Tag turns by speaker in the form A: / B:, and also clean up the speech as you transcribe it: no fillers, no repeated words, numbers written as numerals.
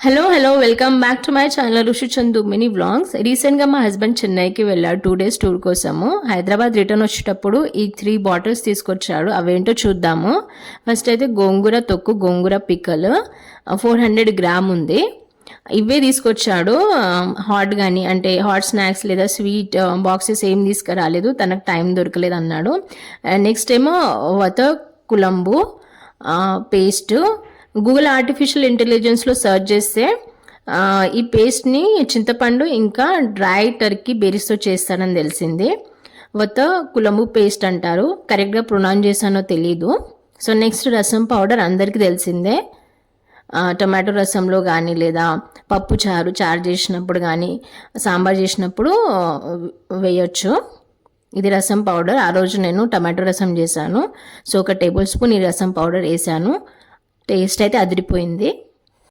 A: Hello welcome back to my channel ఋషి Chandu mini vlogs. రీసెంట్గా మా హస్బెండ్ చెన్నైకి వెళ్ళాడు 2 days టూర్ కోసము. హైదరాబాద్ రిటర్న్ వచ్చేటప్పుడు ఈ 3 బాటిల్స్ తీసుకొచ్చాడు. అవేంటో చూద్దాము. ఫస్ట్ అయితే గోంగూర తొక్కు, గోంగూర పిక్కలు 400 గ్రామ్ ఉంది. ఇవే తీసుకొచ్చాడు. హాట్ కానీ అంటే హాట్ స్నాక్స్ లేదా స్వీట్ బాక్సెస్ ఏం తీసుకురాలేదు, తనకు టైం దొరకలేదు అన్నాడు. నెక్స్ట్ ఏమో వత కులంబు పేస్ట్. గూగుల్ ఆర్టిఫిషియల్ ఇంటెలిజెన్స్లో సెర్చ్ చేస్తే ఈ పేస్ట్ని చింతపండు ఇంకా డ్రై టర్కీ బెర్రీస్తో చేస్తానని తెలిసింది. వత కులంబు పేస్ట్ అంటారు, కరెక్ట్గా ప్రొనౌన్స్ చేశానో తెలీదు. సో నెక్స్ట్ రసం పౌడర్ అందరికీ తెలిసిందే. టమాటో రసంలో కానీ లేదా పప్పు చారు చేసినప్పుడు కానీ సాంబార్ చేసినప్పుడు వేయచ్చు. ఇది రసం పౌడర్. ఆ రోజు నేను టమాటో రసం చేశాను. సో 1 tablespoon ఈ రసం పౌడర్ వేసాను. టేస్ట్ అయితే అదిరిపోయింది.